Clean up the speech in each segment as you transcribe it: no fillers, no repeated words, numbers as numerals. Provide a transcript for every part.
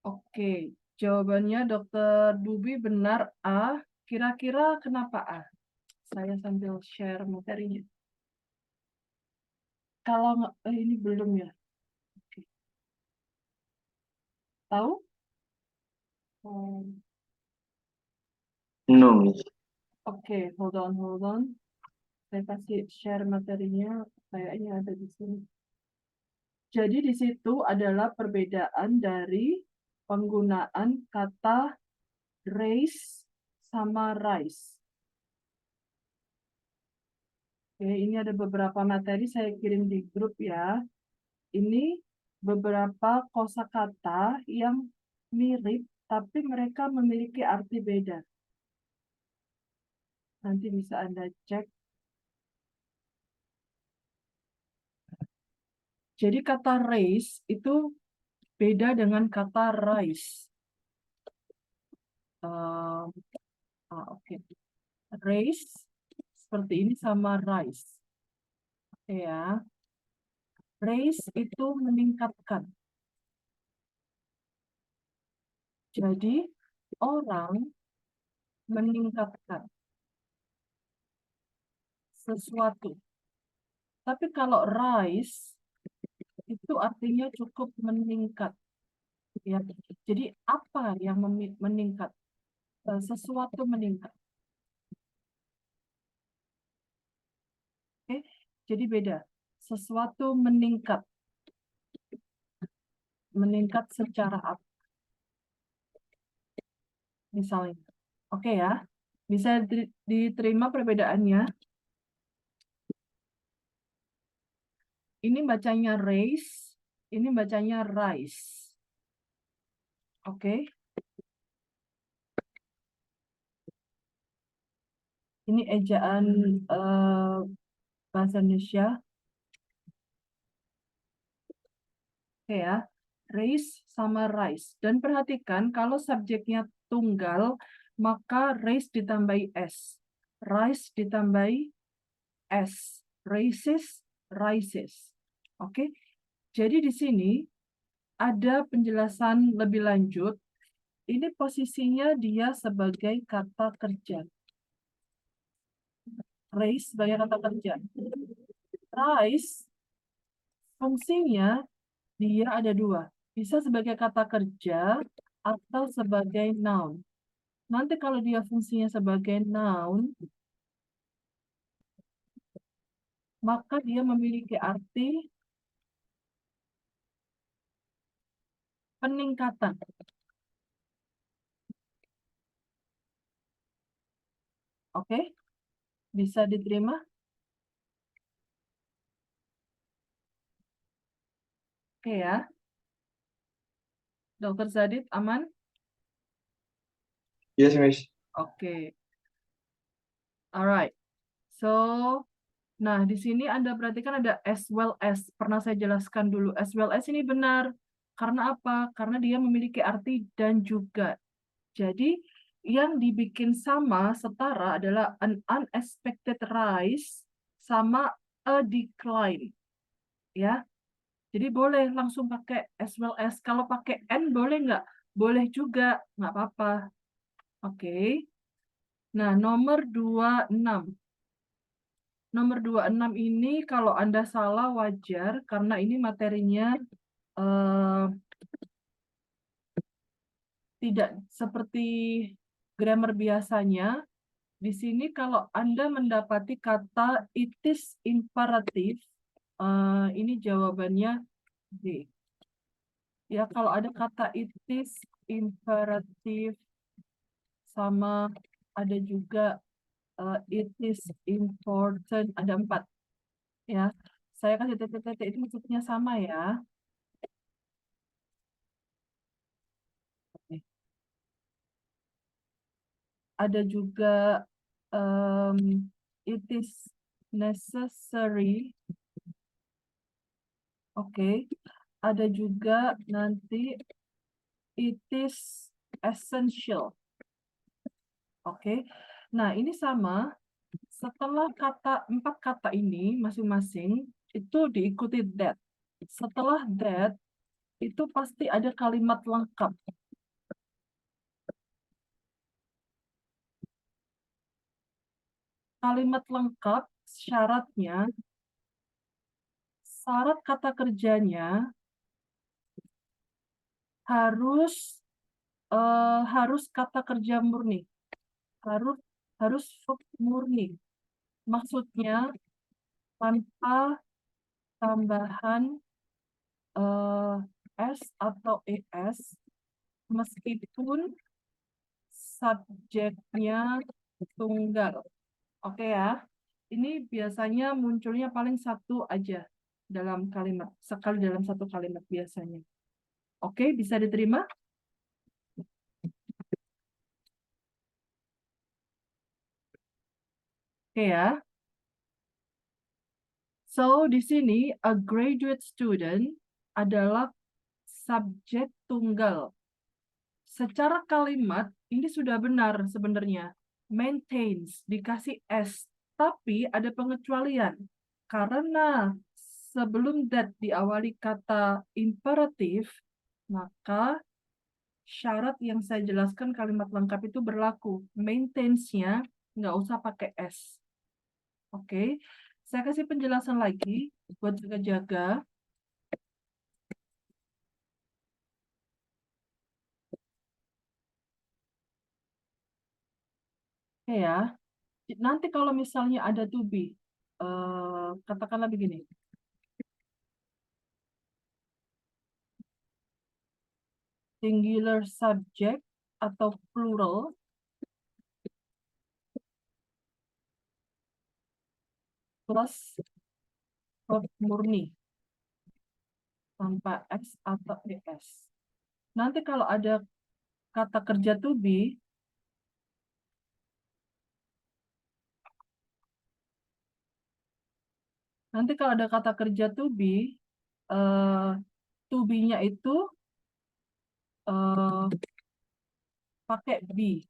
Oke, jawabannya Dokter Dubi benar A. Kira-kira kenapa A? Saya sambil share materinya. Kalau ini belum ya. Oke. Tahu? Hmm, No, Miss. Oke, hold on. Saya kasih share materinya. Kayaknya ada di sini. Jadi di situ adalah perbedaan dari penggunaan kata race sama rice. Oke, ini ada beberapa materi saya kirim di grup ya. Ini beberapa kosakata yang mirip, tapi mereka memiliki arti beda. Nanti bisa Anda cek. Jadi kata race itu beda dengan kata rice. Oke. Race seperti ini sama rice. Oke ya. Race itu meningkatkan. Jadi orang meningkatkan sesuatu. Tapi kalau rise itu artinya cukup meningkat. Ya. Jadi apa yang meningkat? Sesuatu meningkat. Oke, jadi beda. Sesuatu meningkat. Meningkat secara apa? Misalnya. Oke ya. Bisa diterima perbedaannya. Ini bacanya race, ini bacanya rice. Oke. Ini ejaan bahasa Indonesia. Oke ya. Race sama rice. Dan perhatikan kalau subjeknya tunggal, maka race ditambahi S. Rice ditambahi S. Races, rises. Oke. Jadi di sini ada penjelasan lebih lanjut. Ini posisinya dia sebagai kata kerja. Race sebagai kata kerja. Rise fungsinya dia ada dua. Bisa sebagai kata kerja atau sebagai noun. Nanti kalau dia fungsinya sebagai noun, maka dia memiliki arti peningkatan. Oke? Bisa diterima? Oke ya. Dokter Zadid, aman? Yes, Miss. Oke. Alright. So, nah di sini Anda perhatikan ada as well as. Pernah saya jelaskan dulu. As well as ini benar. Karena apa? Karena dia memiliki arti dan juga. Jadi, yang dibikin sama setara adalah an unexpected rise sama a decline. Ya, jadi boleh langsung pakai as well as. Kalau pakai and boleh nggak? Boleh juga, nggak apa-apa. Oke. Nah, nomor 26. Nomor 26 ini kalau Anda salah wajar karena ini materinya tidak seperti grammar biasanya. Di sini kalau Anda mendapati kata it is imperative, ini jawabannya B. Ya, kalau ada kata it is imperative sama ada juga it is important, ada 4. Ya, saya kasih titik-titik itu maksudnya sama ya. Oke. Ada juga it is necessary. Oke. Ada juga nanti it is essential. Oke. Nah, ini sama. Setelah 4 kata ini masing-masing itu diikuti that. Setelah that itu pasti ada kalimat lengkap. Kalimat lengkap syarat kata kerjanya harus kata kerja murni. Harus verb murni. Maksudnya tanpa tambahan s atau es, meskipun subjeknya tunggal. Oke ya. Ini biasanya munculnya paling satu aja dalam kalimat. Sekali dalam satu kalimat biasanya. Oke, bisa diterima? Oke ya. So, di sini a graduate student adalah subjek tunggal. Secara kalimat, ini sudah benar sebenarnya. Maintains, dikasih S. Tapi ada pengecualian. Karena sebelum that diawali kata imperatif, maka syarat yang saya jelaskan kalimat lengkap itu berlaku. Maintains-nya nggak usah pakai S. Oke, saya kasih penjelasan lagi buat jaga-jaga. Ya, nanti kalau misalnya ada to be, katakanlah begini. Singular subject atau plural plus verb murni tanpa S atau ES. Nanti kalau ada kata kerja to be, to be-nya itu pakai be.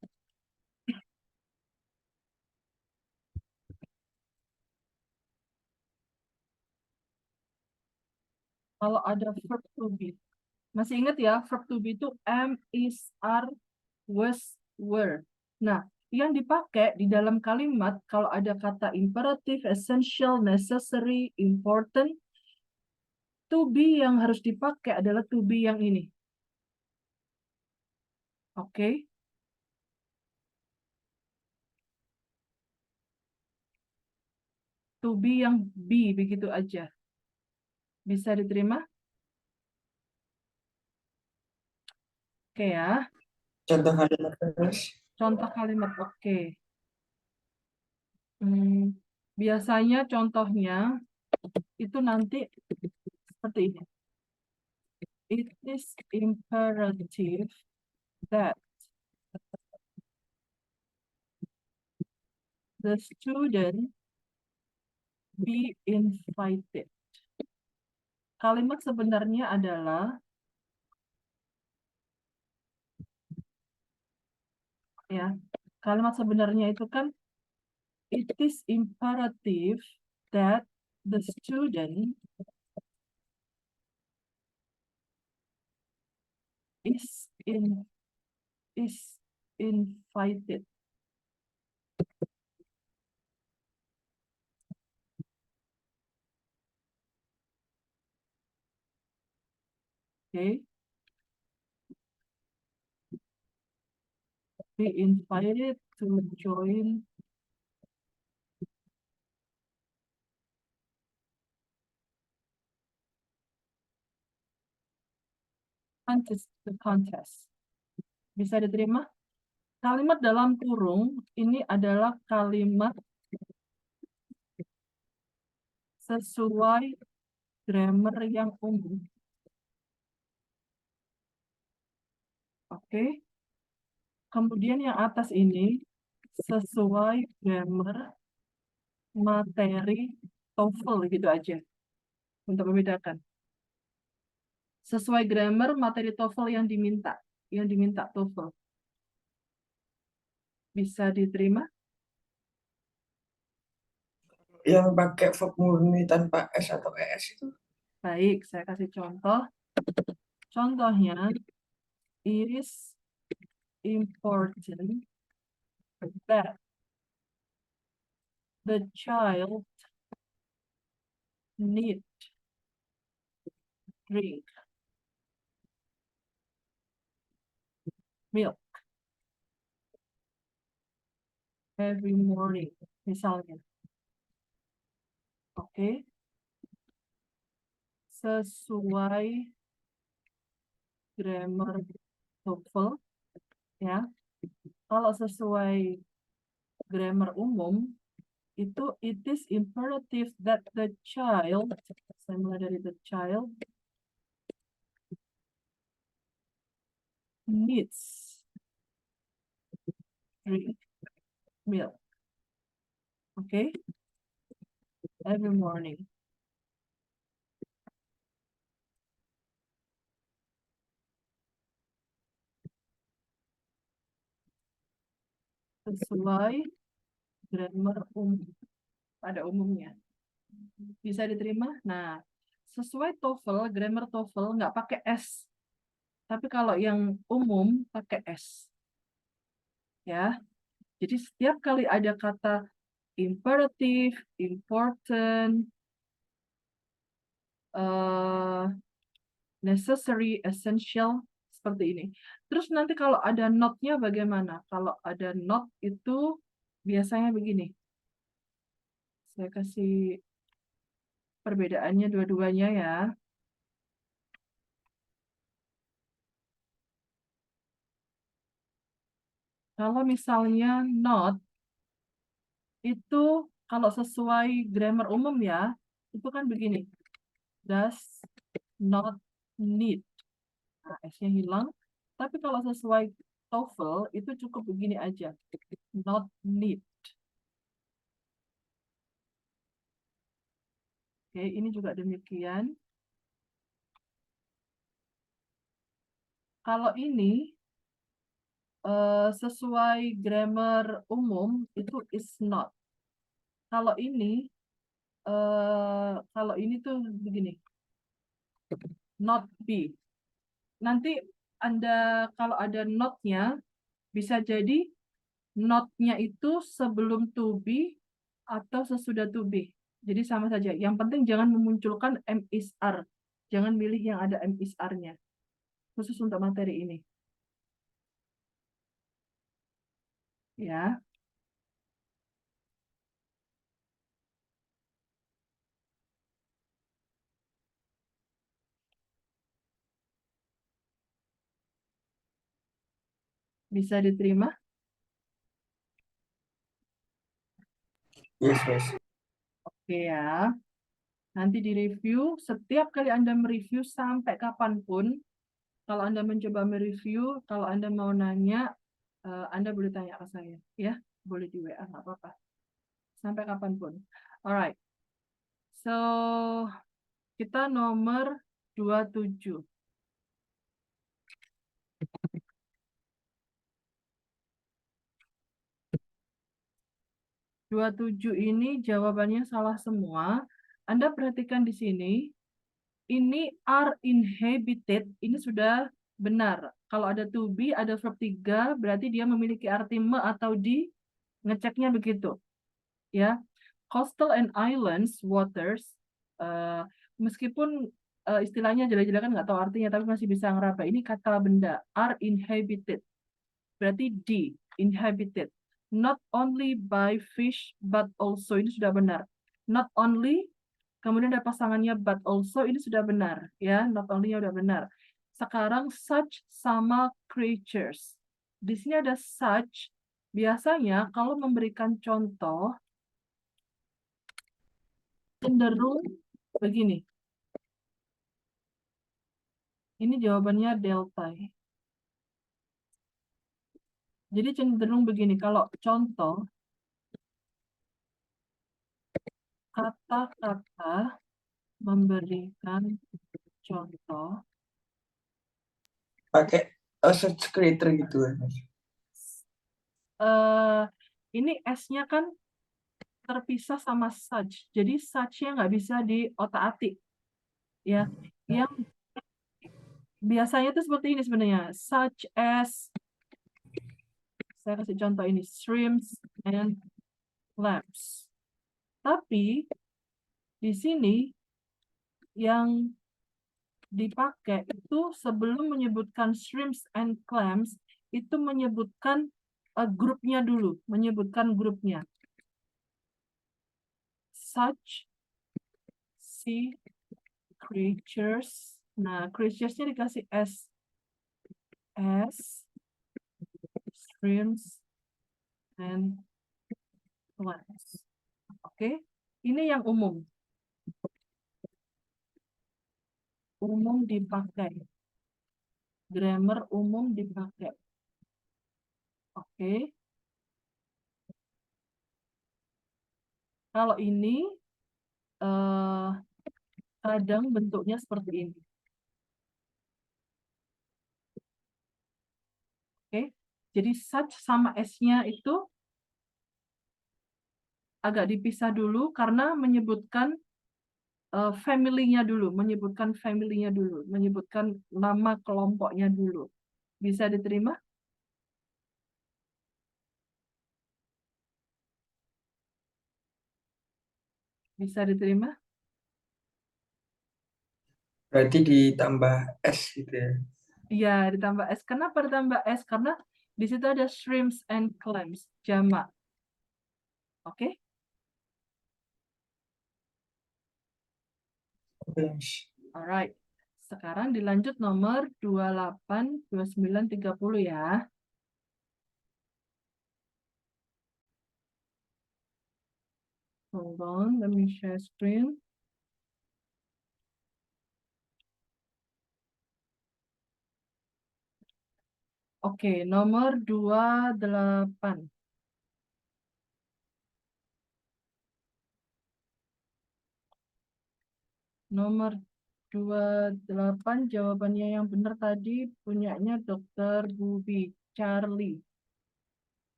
Kalau ada verb to be. Masih ingat ya, verb to be itu am, is, are, was, were. Nah, yang dipakai di dalam kalimat kalau ada kata imperatif, essential, necessary, important, to be yang harus dipakai adalah to be yang ini. Oke. To be yang be begitu aja. Bisa diterima? Oke ya. Contoh kalimat terus. Contoh kalimat oke. Biasanya contohnya itu nanti seperti ini. It is imperative that the student be invited. Kalimat sebenarnya adalah ya, kalimat sebenarnya itu kan it is imperative that the student is invited. Okay. Be invited to join the contest. Bisa diterima? Kalimat dalam kurung ini adalah kalimat sesuai grammar yang umum. Oke. Kemudian yang atas ini sesuai grammar materi TOEFL gitu aja. Untuk membedakan. Sesuai grammar materi TOEFL yang diminta TOEFL. Bisa diterima? Yang pakai verb murni tanpa S atau ES itu? Baik, saya kasih contoh. Contohnya, it is important that the child need drink milk every morning, misalnya. Oke. Sesuai grammar TOEFL, ya. Kalau sesuai grammar umum, itu it is imperative that the child, saya mulai dari the child, needs drink milk. Okay? Every morning. Sesuai grammar umum. Pada umumnya. Bisa diterima? Nah, sesuai TOEFL, grammar TOEFL nggak pakai S. Tapi kalau yang umum pakai S. Ya. Jadi setiap kali ada kata imperative, important, necessary, essential, seperti ini. Terus nanti kalau ada not-nya bagaimana? Kalau ada not itu biasanya begini. Saya kasih perbedaannya dua-duanya ya. Kalau misalnya not, itu kalau sesuai grammar umum ya, itu kan begini. Does not need. Nah, S-nya hilang. Tapi kalau sesuai TOEFL, itu cukup begini aja. Not need. Oke, ini juga demikian. Kalau ini, sesuai grammar umum, itu is not. Kalau ini tuh begini. Not be. Nanti Anda, kalau ada not-nya, bisa jadi not-nya itu sebelum to be atau sesudah to be. Jadi sama saja. Yang penting jangan memunculkan am is are. Jangan milih yang ada am is are-nya. Khusus untuk materi ini. Ya. Bisa diterima? Yes, yes. Oke ya. Nanti direview, setiap kali Anda mereview sampai kapanpun, kalau Anda mencoba mereview, kalau Anda mau nanya, Anda boleh tanya ke saya. Ya, boleh di WA, nggak apa-apa. Sampai kapanpun. Alright. So, kita nomor 27. Ini jawabannya salah semua. Anda perhatikan di sini, ini are inhabited, ini sudah benar. Kalau ada to be, ada verb 3, berarti dia memiliki arti me atau di, ngeceknya begitu. Ya, coastal and islands waters, meskipun istilahnya jelek-jelek kan nggak tahu artinya, tapi masih bisa ngeraba. Ini kata benda, are inhabited. Berarti di, inhabited. Not only by fish, but also. Ini sudah benar. Not only, kemudian ada pasangannya but also, ini sudah benar. Ya, not only-nya sudah benar. Sekarang such sama creatures. Di sini ada such. Biasanya kalau memberikan contoh, cenderung begini. Ini jawabannya delta. Jadi cenderung begini. Kalau contoh, kata-kata memberikan contoh Pakai search creator gitu ya, Mas. ini S-nya kan terpisah sama such. Jadi such-nya nggak bisa di otak-atik. Ya, biasanya itu seperti ini sebenarnya. Such as, saya kasih contoh ini, shrimps and clams. Tapi di sini yang dipakai itu sebelum menyebutkan shrimps and clams, itu menyebutkan grupnya dulu, menyebutkan grupnya. Such sea creatures. Nah, creatures-nya dikasih S, shrimps and clams. Oke, ini yang umum. Umum dipakai. Grammar umum dipakai. Oke. Kalau ini kadang bentuknya seperti ini. Oke. Jadi such sama S-nya itu agak dipisah dulu karena menyebutkan family-nya dulu, menyebutkan nama kelompoknya dulu. Bisa diterima? Bisa diterima? Berarti ditambah S gitu ya. Iya, ditambah S. Kenapa ditambah S? Karena di situ ada shrimps and clams, jamak. Oke? Yes. Alright. Sekarang dilanjut nomor 28, 29, 30 ya. Hold on, let me share screen. Oke, nomor 28. Nomor 28 jawabannya yang benar tadi punyanya Dr. Bubi Charlie.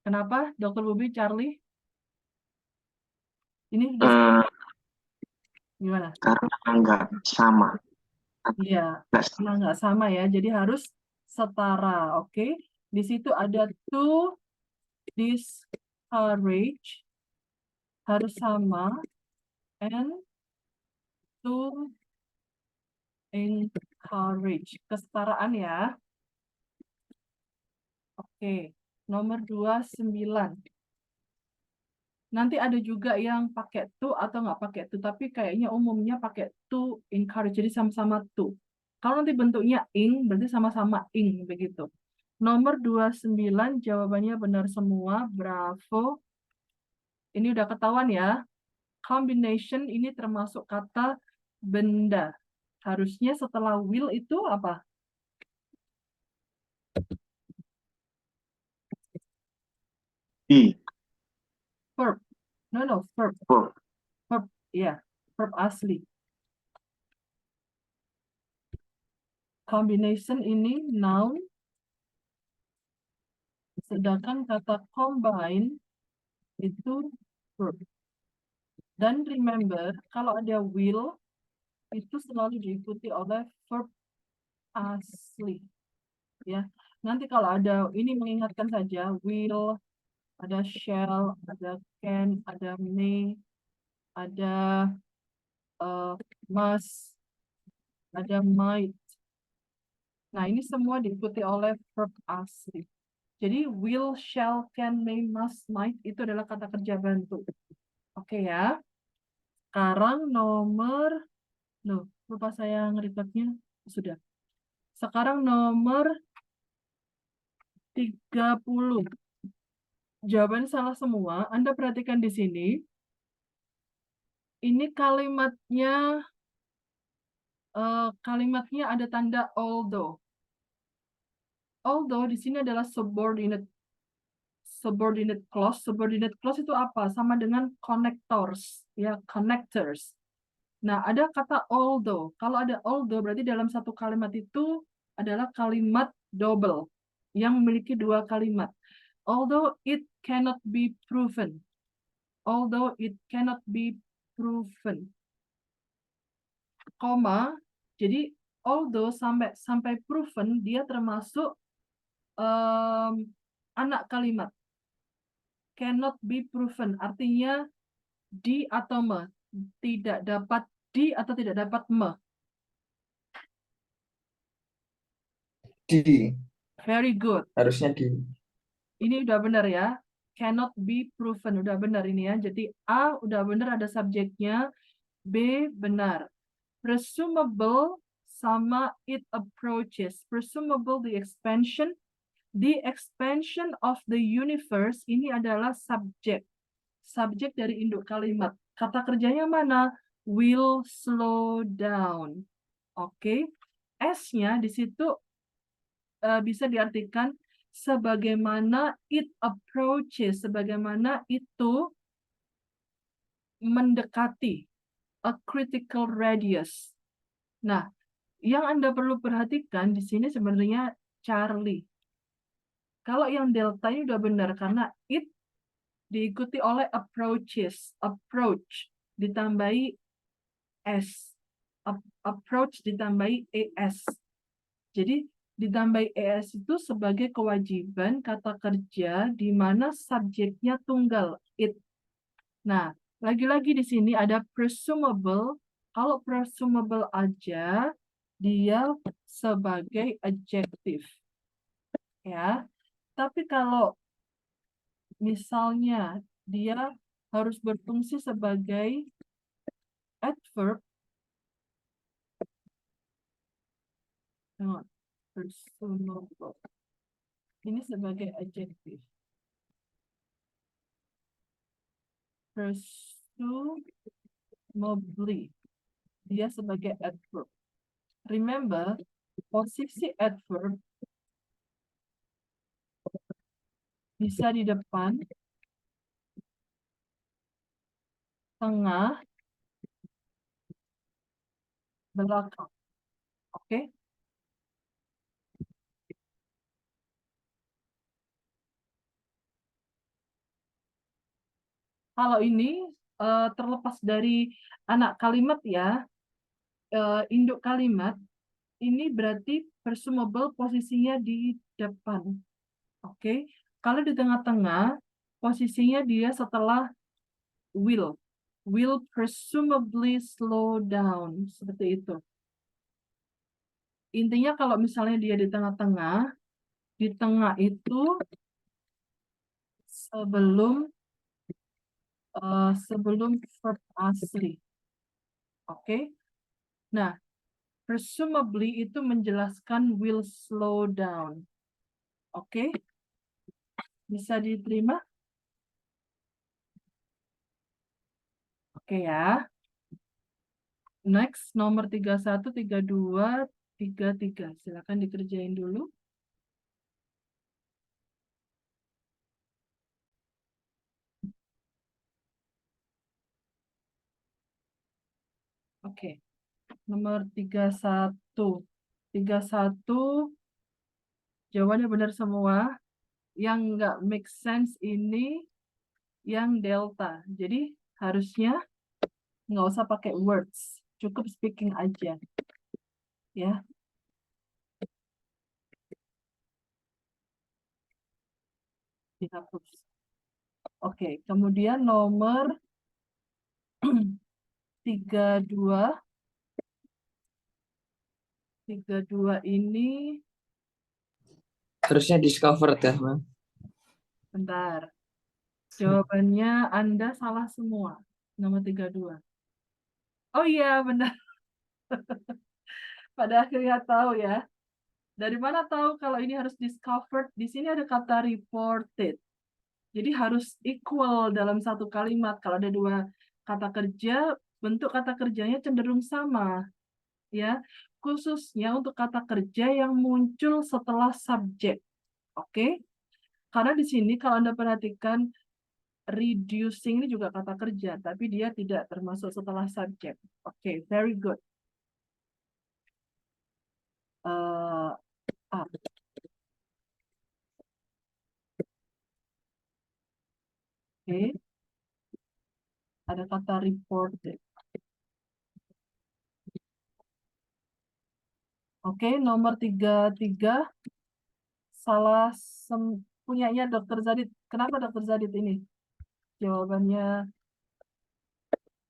Kenapa Dr. Bubi Charlie? Ini gimana? Karena nggak sama. Iya, Nggak karena nggak sama ya, jadi harus setara. Oke, di situ ada to discourage harus sama and to encourage, kesetaraan ya. Oke, nomor 29. Nanti ada juga yang pakai to atau nggak pakai to, tapi kayaknya umumnya pakai to encourage, jadi sama-sama to. Kalau nanti bentuknya ing, berarti sama-sama ing, begitu. Nomor 29, jawabannya benar semua, bravo. Ini udah ketahuan ya. Combination ini termasuk kata benda. Harusnya setelah will itu apa? di Verb. No, verb. verb. Verb, ya. Verb asli. Combination ini noun. Sedangkan kata combine itu verb. Dan remember, kalau ada will, itu selalu diikuti oleh verb asli. Ya, nanti kalau ada, ini mengingatkan saja, will, ada shall, ada can, ada may, ada must, ada might. Nah, ini semua diikuti oleh verb asli. Jadi will, shall, can, may, must, might itu adalah kata kerja bantu. Oke ya. Sekarang nomor, lupa saya nge-recordnya. Sudah. Sekarang nomor 30. Jawaban salah semua. Anda perhatikan di sini. Ini kalimatnya ada tanda although. Although di sini adalah subordinate clause. Subordinate clause itu apa? Sama dengan connectors, ya, connectors. Nah, ada kata although. Kalau ada although berarti dalam satu kalimat itu adalah kalimat double yang memiliki dua kalimat. Although it cannot be proven. Although it cannot be proven. Koma, jadi although sampai proven dia termasuk anak kalimat. Cannot be proven artinya di atau me, tidak dapat di atau tidak dapat me. Di. Very good. Harusnya di. Ini udah benar ya. Cannot be proven udah benar ini ya. Jadi A udah benar ada subjeknya, B benar. Presumable sama it approaches. Presumable the expansion of the universe ini adalah subjek. Subjek dari induk kalimat. Kata kerjanya mana? Will slow down. Oke. S-nya di situ bisa diartikan sebagaimana it approaches, sebagaimana itu mendekati a critical radius. Nah, yang Anda perlu perhatikan di sini sebenarnya Charlie. Kalau yang delta ini udah benar karena it diikuti oleh approaches, approach ditambahi s, approach ditambahi es. Jadi ditambahi es itu sebagai kewajiban kata kerja di mana subjeknya tunggal it. Nah, lagi-lagi di sini ada presumable. Kalau presumable aja dia sebagai adjektif. Ya. Tapi kalau misalnya dia harus berfungsi sebagai adverb, presumable. Ini sebagai adjektif. Presumably. Dia sebagai adverb. Remember, posisi adverb bisa di depan, tengah, belakang. Oke? Kalau ini terlepas dari anak kalimat ya, induk kalimat, ini berarti presumable posisinya di depan. Oke? Kalau di tengah-tengah, posisinya dia setelah will. Will presumably slow down. Seperti itu. Intinya kalau misalnya dia di tengah itu sebelum verb asli. Oke? Nah, presumably itu menjelaskan will slow down. Oke? Bisa diterima? Oke ya. Next, nomor 31, 32, 33. Silakan dikerjain dulu. Oke. Nomor 31. 31 jawabannya benar semua. Yang nggak make sense ini yang delta. Jadi harusnya nggak usah pakai words. Cukup speaking aja. Ya. Dihapus. Oke. Kemudian nomor 32. 32 ini Harusnya discovered ya, Bang. bentar. Jawabannya Anda salah semua. Nomor 32. Oh iya, benar. Pada akhirnya tahu ya. Dari mana tahu kalau ini harus discovered? Di sini ada kata reported. Jadi harus equal dalam satu kalimat. Kalau ada dua kata kerja, bentuk kata kerjanya cenderung sama. Ya, khususnya untuk kata kerja yang muncul setelah subjek. Oke? Karena di sini kalau Anda perhatikan reducing ini juga kata kerja, tapi dia tidak termasuk setelah subjek. Oke, very good. Oke. Ada kata reported. Oke, nomor 33 salah punyanya Dr. Zadid. Kenapa Dr. Zadid ini? Jawabannya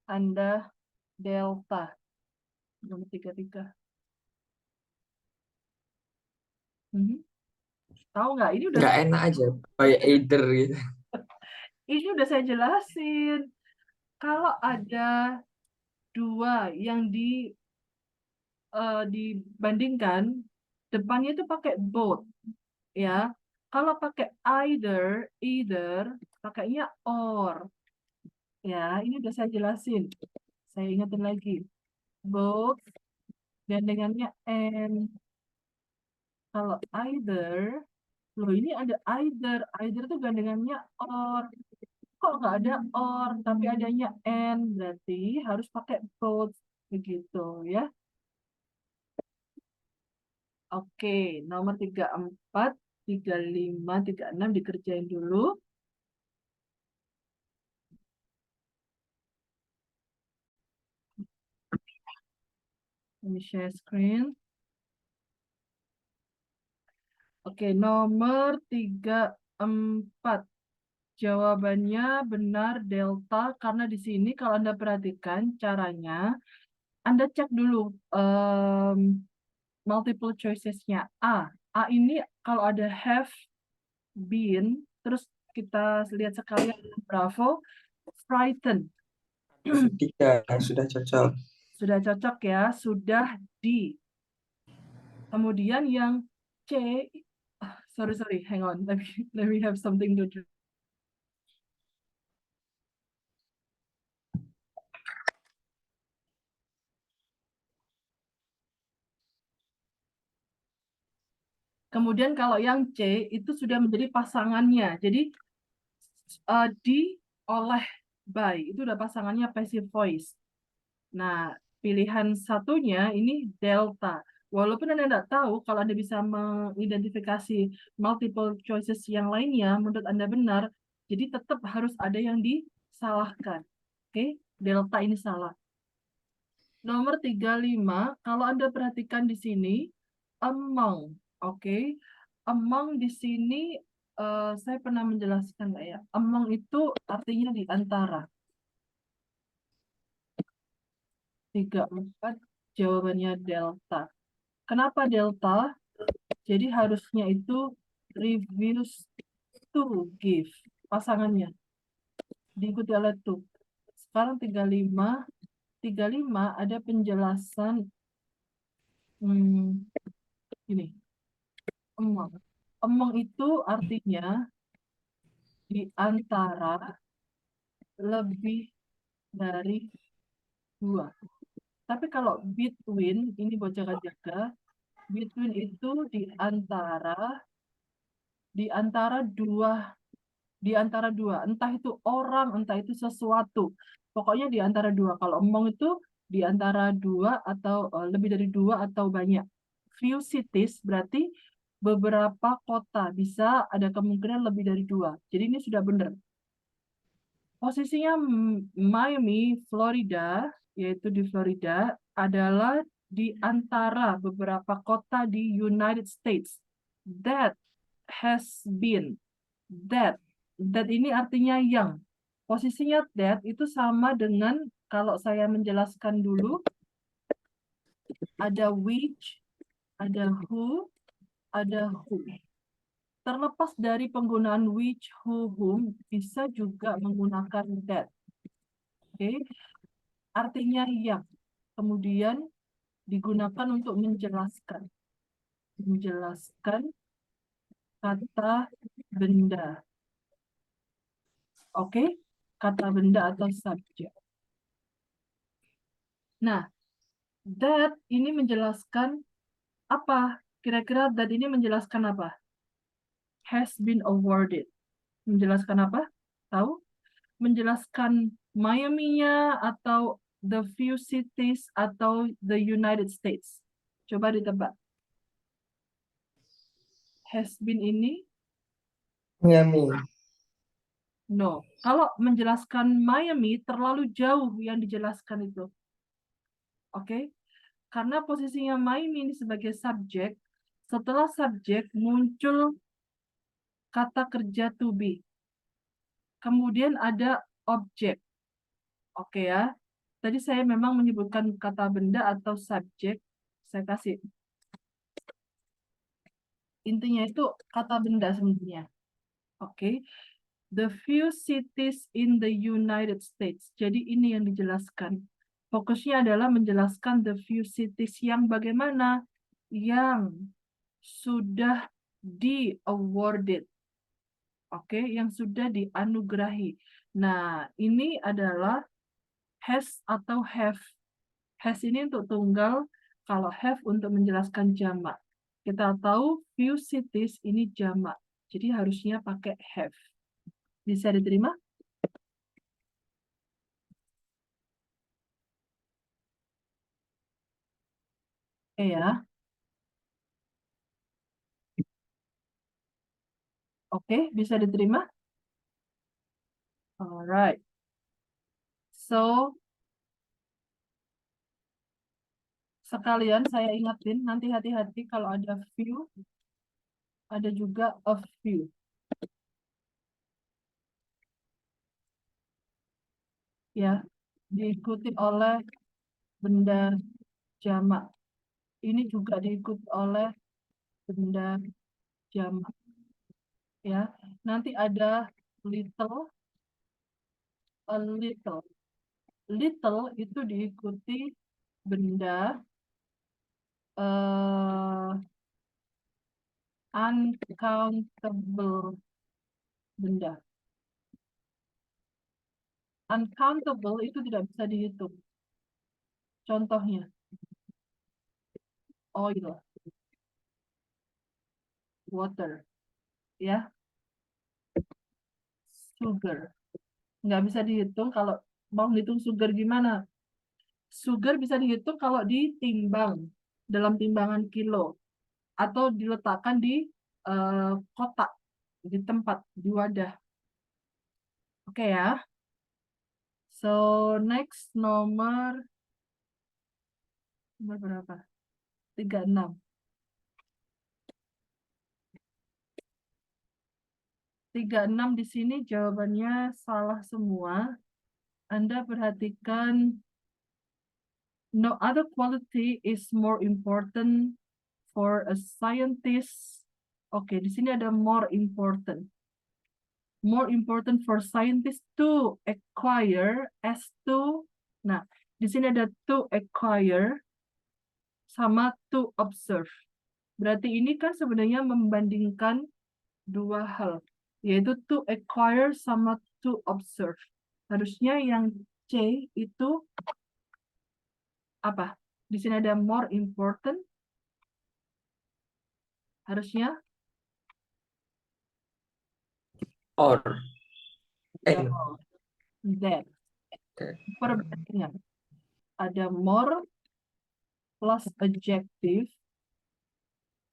Anda delta. Nomor 33. Tahu nggak? Ini udah Nggak enak aja. Kayak either gitu. ini udah saya jelasin. Kalau ada dua yang dibandingkan, depannya itu pakai both, ya. Kalau pakai either pakainya or. Ya, ini udah saya jelasin. Saya ingetin lagi. Both gandengannya and. Kalau either, loh ini ada either. Either itu gandengannya or. Kok nggak ada or, tapi adanya and, berarti harus pakai both. Begitu, ya. Oke, nomor 34, 35, 36 dikerjain dulu. Let me share screen. Oke, nomor 34. Jawabannya benar delta, karena di sini kalau Anda perhatikan caranya, Anda cek dulu multiple choices-nya. A ini kalau ada have been, terus kita lihat sekalian bravo, frightened. Tiga sudah cocok. Sudah cocok ya, sudah di. Kemudian yang C, sorry, hang on, let me have something to do. Kemudian kalau yang C itu sudah menjadi pasangannya. Jadi di, oleh, by itu udah pasangannya passive voice. Nah, pilihan satunya ini delta. Walaupun Anda tidak tahu, kalau Anda bisa mengidentifikasi multiple choices yang lainnya, menurut Anda benar, jadi tetap harus ada yang disalahkan. Oke, delta ini salah. Nomor 35, kalau Anda perhatikan di sini, among. Oke, among di sini saya pernah menjelaskan nggak ya? Among itu artinya di antara. 34, jawabannya delta. Kenapa delta? Jadi harusnya itu reviews to give, pasangannya. Diikuti oleh to. Sekarang 35 ada penjelasan ini. Among itu artinya di antara, lebih dari 2. Tapi kalau between, ini buat jaga-jaga, between itu di antara dua, entah itu orang, entah itu sesuatu. Pokoknya di antara dua. Kalau among itu di antara dua atau lebih dari 2 atau banyak. Few cities berarti beberapa kota, bisa ada kemungkinan lebih dari 2. Jadi ini sudah benar. Posisinya Miami, Florida, yaitu di Florida, adalah di antara beberapa kota di United States. That has been. That ini artinya yang. Posisinya that itu sama dengan, kalau saya menjelaskan dulu, ada which, ada who, ada who. Terlepas dari penggunaan which, who, whom, bisa juga menggunakan that. Oke, artinya yang. Kemudian digunakan untuk menjelaskan kata benda. Oke, kata benda atau subjek. Nah, that ini menjelaskan apa? Kira-kira that ini menjelaskan apa? Has been awarded. Menjelaskan apa? Tahu? Menjelaskan Miami-nya atau the few cities atau the United States. Coba ditebak. Has been ini? Miami. No. Kalau menjelaskan Miami terlalu jauh yang dijelaskan itu. Oke. Karena posisinya Maimi ini sebagai subjek, setelah subjek muncul kata kerja to be. Kemudian ada objek. Oke ya. Tadi saya memang menyebutkan kata benda atau subjek. Saya kasih. Intinya itu kata benda sebenarnya. Oke. The few cities in the United States. Jadi ini yang dijelaskan. Fokusnya adalah menjelaskan the few cities yang bagaimana? Yang sudah di-awarded. Oke, yang sudah dianugerahi. Nah, ini adalah has atau have. Has ini untuk tunggal, kalau have untuk menjelaskan jamak. Kita tahu few cities ini jamak. Jadi harusnya pakai have. Bisa diterima? Ya. Oke, bisa diterima? Alright. So, sekalian saya ingatin, nanti hati-hati kalau ada few, ada juga a few. Ya, diikuti oleh benda jamak. Ini juga diikuti oleh benda jamak. Ya, nanti ada little, a little. Little itu diikuti benda uncountable benda. Uncountable itu tidak bisa dihitung. Contohnya, oil, water, ya, sugar. Nggak bisa dihitung. Kalau mau hitung sugar gimana? Sugar bisa dihitung kalau ditimbang dalam timbangan kilo atau diletakkan di kotak, di tempat, di wadah. Oke ya. So next nomor berapa? 36. 36 di sini jawabannya salah semua. Anda perhatikan, no other quality is more important for a scientist. Oke, di sini ada more important. More important for scientists to acquire as to. Nah, di sini ada to acquire sama to observe. Berarti ini kan sebenarnya membandingkan dua hal, yaitu to acquire sama to observe. Harusnya yang C itu apa? Di sini ada more important. Harusnya Or. N. that. Perbandingan. Ada more plus adjective,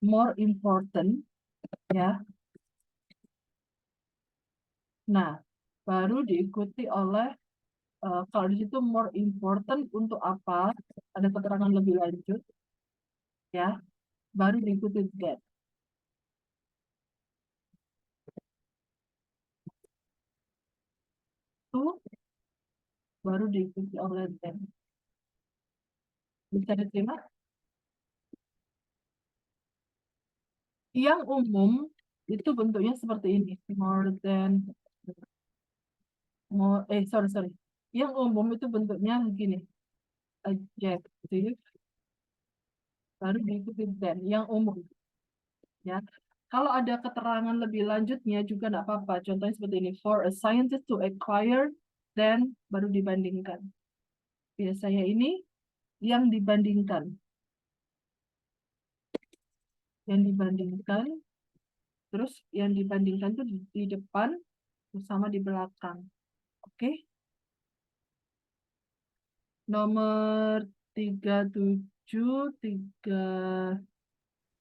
more important, ya. Nah, baru diikuti oleh kalau di situ more important untuk apa? Ada keterangan lebih lanjut, ya. Baru diikuti that. Itu baru diikuti oleh that. Bisa diterima? Yang umum itu bentuknya seperti ini. More than, sorry. Yang umum itu bentuknya begini. Adjective, baru diikuti than. Yang umum. Ya. Kalau ada keterangan lebih lanjutnya juga tidak apa-apa. Contohnya seperti ini. For a scientist to acquire, then baru dibandingkan. Biasanya ini yang dibandingkan. Yang dibandingkan. Terus yang dibandingkan itu di depan sama di belakang. Oke. Nomor 37, 3.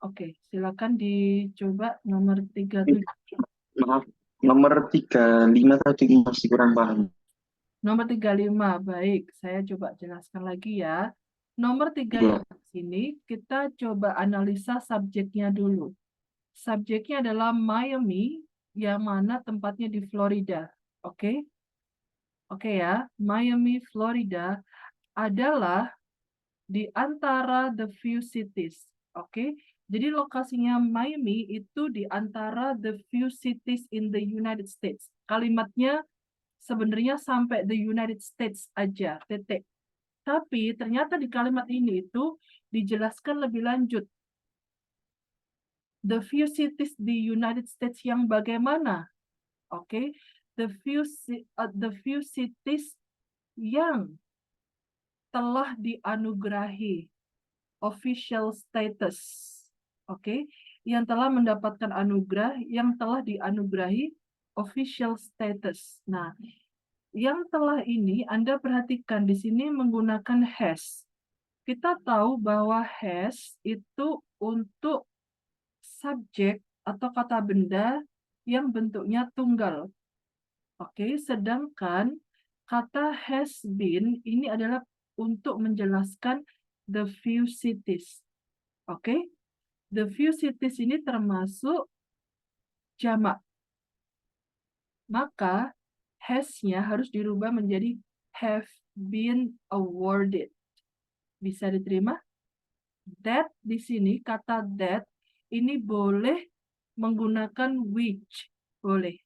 Oke, silakan dicoba nomor 37. Maaf, nomor 35 tadi masih kurang paham. Nomor 35, baik. Saya coba jelaskan lagi ya. Nomor 35, ini, kita coba analisa subjeknya dulu. Subjeknya adalah Miami, yang mana tempatnya di Florida. Oke? Oke ya, Miami, Florida adalah di antara the few cities. Oke? Jadi lokasinya Miami itu di antara the few cities in the United States. Kalimatnya sebenarnya sampai the United States aja, titik. Tapi ternyata di kalimat ini itu dijelaskan lebih lanjut. The few cities di United States yang bagaimana? Oke, the few cities yang telah dianugerahi official status. Oke, yang telah mendapatkan anugerah, yang telah dianugerahi official status. Nah, yang telah ini Anda perhatikan di sini menggunakan has. Kita tahu bahwa has itu untuk subjek atau kata benda yang bentuknya tunggal. Oke, sedangkan kata has been ini adalah untuk menjelaskan the few cities. Oke, the few cities ini termasuk jamak. Maka has-nya harus dirubah menjadi have been awarded. Bisa diterima? That di sini, kata that ini boleh menggunakan which. Boleh.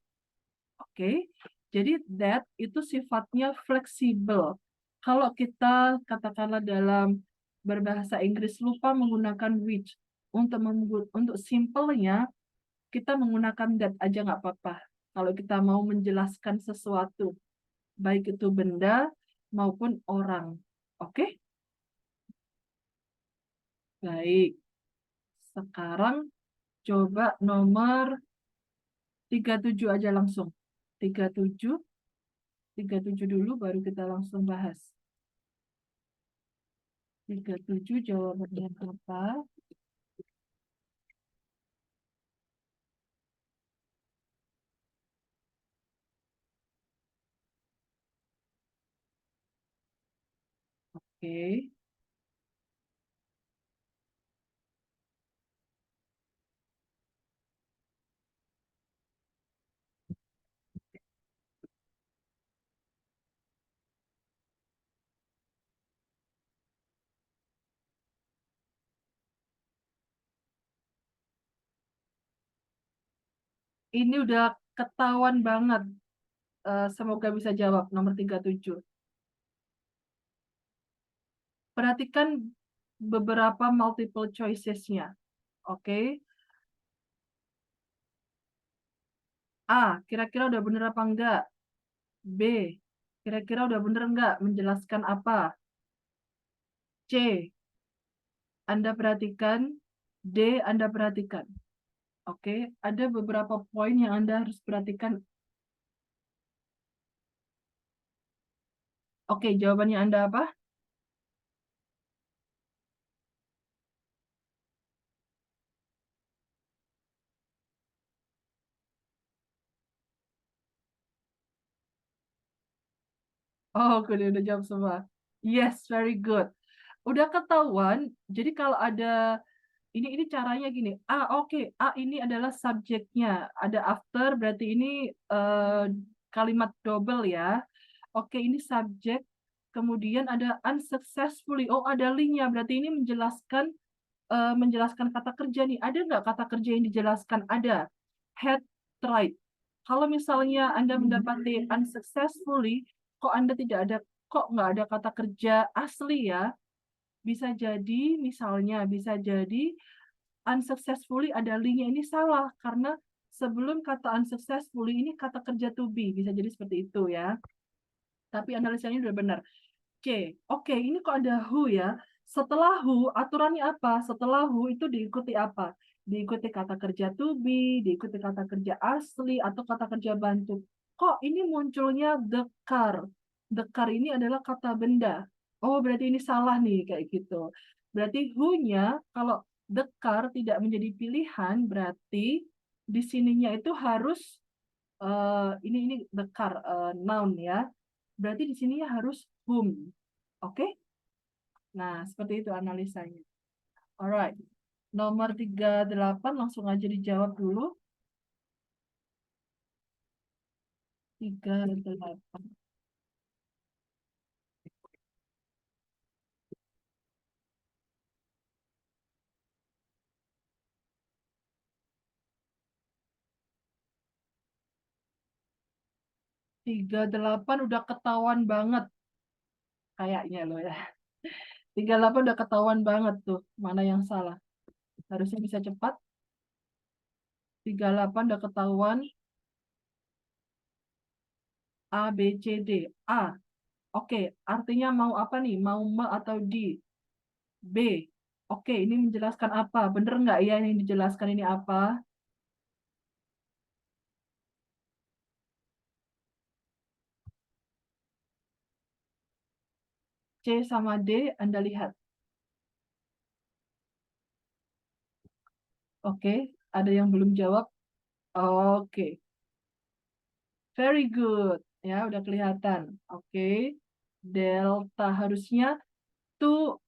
Oke. Jadi that itu sifatnya fleksibel. Kalau kita katakanlah dalam berbahasa Inggris lupa menggunakan which, untuk simpelnya kita menggunakan that aja nggak apa-apa. Kalau kita mau menjelaskan sesuatu, baik itu benda maupun orang. Oke? Baik. Sekarang coba nomor 37 aja langsung. 37 dulu baru kita langsung bahas. 37 jawabannya apa? Oke. Ini udah ketahuan banget. Semoga bisa jawab nomor 37. Perhatikan beberapa multiple choices-nya. Oke. A, kira-kira udah bener apa enggak? B, kira-kira udah bener enggak menjelaskan apa? C, Anda perhatikan. D, Anda perhatikan. Oke, ada beberapa poin yang Anda harus perhatikan. Oke, jawabannya Anda apa? Oh, udah jawab semua. Yes, very good. Udah ketahuan. Jadi kalau ada ini caranya gini. Oke. A ini adalah subjeknya. Ada after berarti ini kalimat double ya. Oke, ini subjek. Kemudian ada unsuccessfully. Oh, ada linknya. Berarti ini menjelaskan kata kerja nih. Ada nggak kata kerja yang dijelaskan? Ada. Had tried. Kalau misalnya Anda mendapati unsuccessfully, kok nggak ada kata kerja asli ya? Bisa jadi unsuccessfully ada linknya ini salah karena sebelum kata unsuccessfully ini kata kerja to be, bisa jadi seperti itu ya. Tapi analisanya udah benar. Oke, ini kok ada who ya? Setelah who, aturannya apa? Setelah who itu diikuti apa? Diikuti kata kerja to be, diikuti kata kerja asli, atau kata kerja bantu. Kok ini munculnya the car? The car ini adalah kata benda. Oh, berarti ini salah nih, kayak gitu. Berarti who-nya, kalau the car tidak menjadi pilihan, berarti di sininya itu harus, ini the car, noun ya. Berarti di sini harus whom. Oke? Nah, seperti itu analisanya. Alright. Nomor 38 langsung aja dijawab dulu. 38. Tiga delapan udah ketahuan banget kayaknya loh ya. 38 udah ketahuan banget tuh mana yang salah. Harusnya bisa cepat. 38 udah ketahuan. A, B, C, D. A. Oke, artinya mau apa nih? Mau me atau di? B. Oke, ini menjelaskan apa? Bener nggak ya yang dijelaskan ini apa? C sama D, Anda lihat. Oke, ada yang belum jawab? Oke. Very good. Ya, udah kelihatan. Oke. Delta harusnya to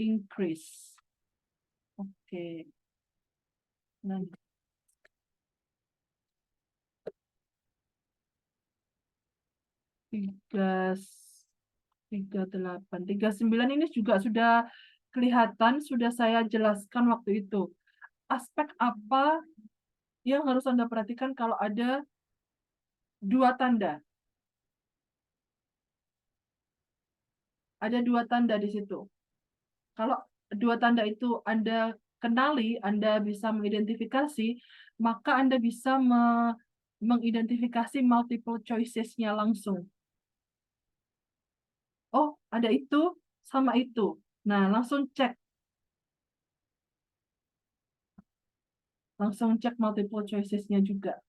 increase. Oke. Nah, 39 ini juga sudah kelihatan, sudah saya jelaskan waktu itu. Aspek apa yang harus Anda perhatikan kalau ada dua tanda? Ada dua tanda di situ. Kalau dua tanda itu Anda kenali, Anda bisa mengidentifikasi, maka Anda bisa mengidentifikasi multiple choices-nya langsung. Oh, ada itu sama itu. Nah, langsung cek. Langsung cek multiple choices-nya juga.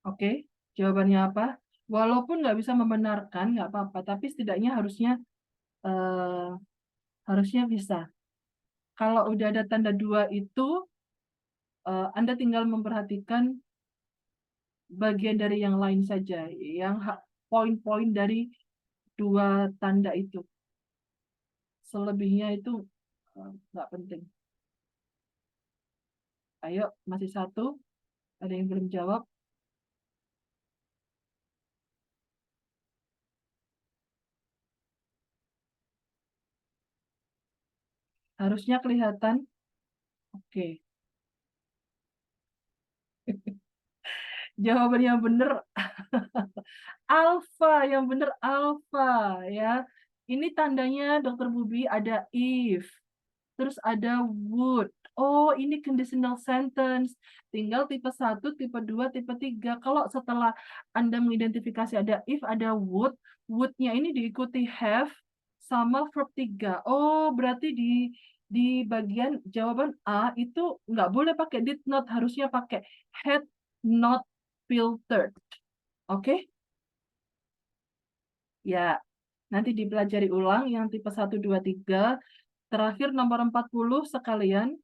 Oke, jawabannya apa? Walaupun nggak bisa membenarkan, nggak apa-apa, tapi setidaknya eh, harusnya bisa. Kalau udah ada tanda dua itu, Anda tinggal memperhatikan bagian dari yang lain saja, yang poin-poin dari dua tanda itu. Selebihnya itu nggak penting. Ayo, masih satu. Ada yang belum jawab? Harusnya kelihatan. Oke. Jawaban yang benar alfa, yang benar alfa ya. Ini tandanya Dokter Bubi ada if, terus ada would. Oh, ini conditional sentence. Tinggal tipe 1, tipe 2, tipe 3. Kalau setelah Anda mengidentifikasi ada if, ada would-nya ini diikuti have sama verb 3. Oh, berarti di bagian jawaban A itu nggak boleh pakai did not, harusnya pakai had not filtered. Oke? Ya, nanti dipelajari ulang yang tipe 1, 2, 3. Terakhir nomor 40 sekalian.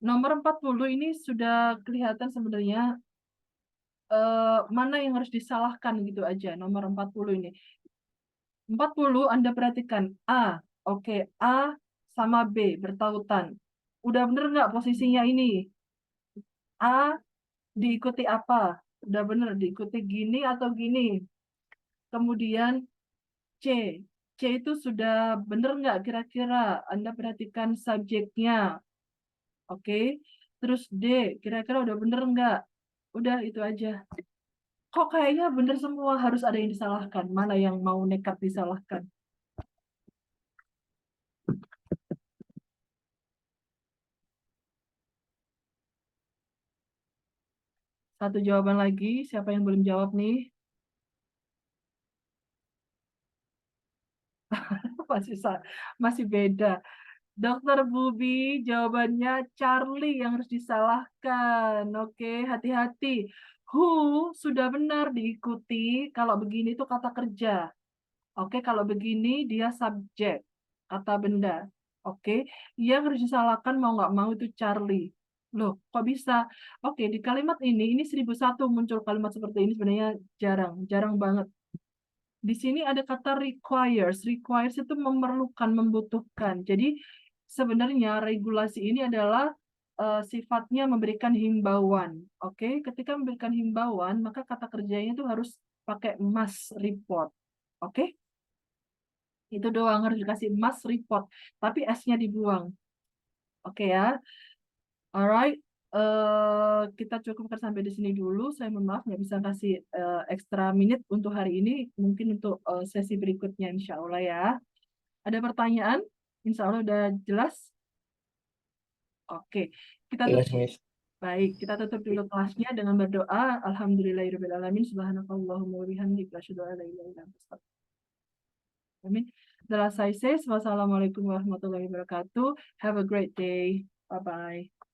Nomor 40 ini sudah kelihatan sebenarnya mana yang harus disalahkan gitu aja. Nomor 40 ini. 40 Anda perhatikan A. Oke, A sama B bertautan. Udah bener nggak posisinya ini? A diikuti apa? Udah bener diikuti gini atau gini? Kemudian C. C itu sudah bener nggak kira-kira? Anda perhatikan subjeknya. Oke. Terus D. Kira-kira udah bener nggak? Udah itu aja. Kok kayaknya bener semua, harus ada yang disalahkan. Mana yang mau nekat disalahkan? Satu jawaban lagi. Siapa yang belum jawab nih? Masih masih beda. Dokter Bubi, jawabannya Charlie yang harus disalahkan. Oke, hati-hati. Who sudah benar diikuti. Kalau begini itu kata kerja. Oke, kalau begini dia subjek. kata benda. Oke, yang harus disalahkan mau nggak mau itu Charlie. Loh, kok bisa? Oke, di kalimat ini 1001 muncul kalimat seperti ini sebenarnya jarang banget. Di sini ada kata requires. Requires itu memerlukan, membutuhkan. Jadi sebenarnya regulasi ini adalah sifatnya memberikan himbauan. Oke, ketika memberikan himbauan, maka kata kerjanya itu harus pakai must report. Oke, itu doang harus dikasih must report. Tapi S-nya dibuang. Oke ya. Alright. Kita cukupkan sampai di sini dulu. Saya mohon maaf nggak bisa kasih ekstra menit untuk hari ini. Mungkin untuk sesi berikutnya, insya Allah ya. Ada pertanyaan? Insya Allah udah jelas. Oke, kita Jelas, tutup. Miss. Baik, kita tutup dulu kelasnya dengan berdoa. Alhamdulillahirrahmanirrahim. Subhanakallahumma wa bihamdika asyhadu an la ilaha illa anta astaghfiruka. Amin. The last I say, wassalamualaikum warahmatullahi wabarakatuh. Have a great day. Bye-bye.